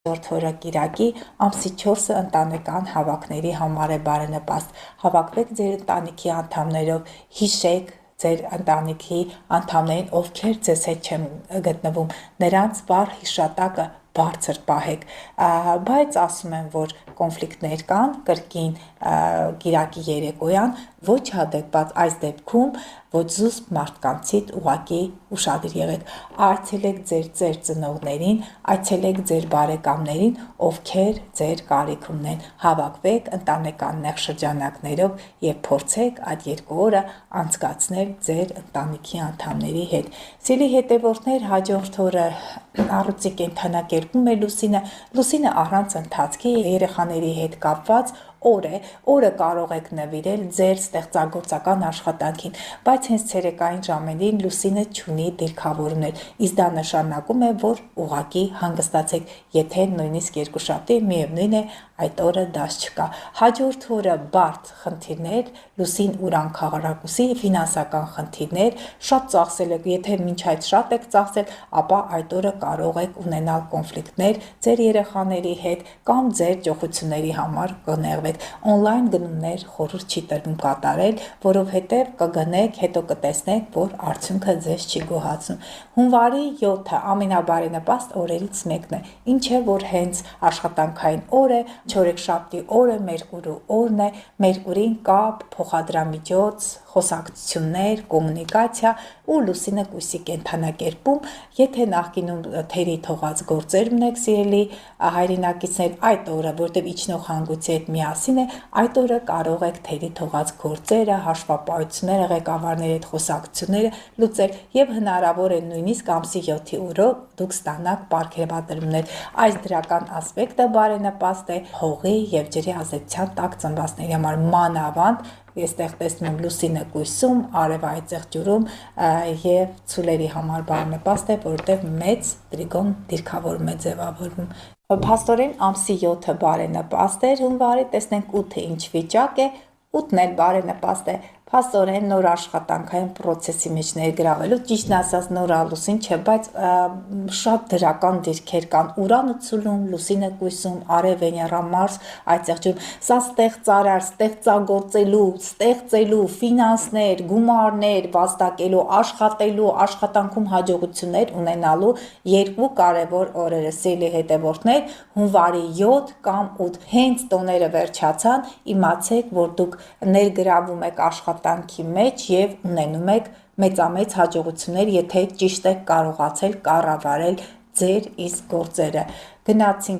Օրը Կիրակի ամսի 4-ը ընտանեկան հավաքների համար է բարենպաստ։ Հավաքվեք ձեր ընտանիքի անդամներով, հիշեք ձեր ընտանիքի անդամներին, ովքեր ձեզ հետ չեն գտնվում, նրանց վառ հիշատակը բարձր պահեք, բայց ասում եմ, որ կոնֆլիկտներ կան կրկին Կիրակի երեկոյան, ոչ հանդեպ այս դեպքում, ոչ զուսպ մարդկանցից ուղղակի ուշադիր եղեք, այցելեք ձեր ծնողներին, այցելեք ձեր բարեկամներին, ովքեր ձեր կարիք ունեն, հավաքվեք ընտանեկան նեղ շրջանակներով եւ փորձեք այդ 2 օրը անցկացնել ձեր ընտանիքի անդամների հետ։ Սիրելի հետևորդներ, հաջորդ օրը առողջ կենդանակերպում է Լուսինը առանց ընթացքի երեխաների հետ կապված օր է, օրը կարող եք նվիրել ձեր ստեղծագործական աշխատանքին, բայց հենց ցերեկային ժամերին Լուսինը չունի դիրքավորումներ, իսկ դա նշանակում է, որ ուղղակի հանգստացեք, եթե նույնիսկ երկուշաբթի միևնույն է այդ օրը դաս չկա։ Հաջորդ օրը բարդ խնդիրներ, Լուսին Ուրան քառակուսի ֆինանսական խնդիրներ, շատ ծախսել եք, եթե մինչ այդ շատ եք ծախսել, ապա այդ օրը կարող եք ունենալ կոնֆլիկտներ ձեր երեխաների հետ կամ ձեր ճոխությունների համար կնեղվեք։ Օնլայն գնումներ խորհուրդ չի տրվում կատարել, որովհետև կգնեք, հետո կտեսնեք, որ արդյունքը ձեզ չի գոհացնում։ Հունվարի 7-ը ամենաբարենպաստ օրերից մեկն է, ինչ է, որ հենց աշխատանքային օր է, չորեքշաբթի օրը Մերկուրու օրն է, Մերկուրին կապ, փոխադրամիջոց, խոսակցություններ, կոմունիկացիա ու Լուսինը կույսի կենդանակերպում, եթե նախկինում թերի թողած գործեր ունեք սիրելի հայրենակիցներ, այդ օրը, որտեղ իջնող հանգույցի հետ միասին է, այդ օրը կարող եք թերի թողած գործերը, հաշվապահությունները, ղեկավարների հետ խոսակցությունները լուծել եւ հնարավոր է նույնիսկ ամսի 7-ի օրը դուք ստանաք պարգևատրումներ։ Այս դրական ասպեկտը բարենպաստ է հողի եւ ջրի ազդեցության տակ ծնվածների համար մանավանդ ես տեսնում եմ Լուսինը կույսում, արևայցեղ ջուրում եւ ցուլերի համար բարենպաստ է, որովհետեւ մեծ տրիգոն դիրքավորում է ձևավորվում։ Փաստորեն ամսի 7-ը բարենպաստ է հունվարի, տեսնենք 8-ը ինչ վիճակ է, 8-ն էլ բարենպաստ է, փաստորեն նոր աշխատանքային process-ի մեջ ներգրավելու, ճիշտն ասած նոր Լուսին չէ, բայց շատ դրական դիրքեր կան, Ուրանը ցուլում, Լուսինը կույսում, արև Վեներա Մարս այդտեղ ջուրում, սա ստեղծարար, ստեղծելու, ֆինանսներ, գումարներ վաստակելու, աշխատելու, աշխատանքում հաջողություններ ունենալու 2 կարևոր օրերը, սիրելի հետևորդներ, հունվարի 7 կամ 8, հենց տոները վերջացան, իմացեք, որ դուք ներգրավում եք աշխատանքի մեջ եւ ունենում եք մեծամեծ հաջողություններ, եթե ճիշտ եք կարողացել կառավարել ձեր իսկ գործերը։ Գնացինք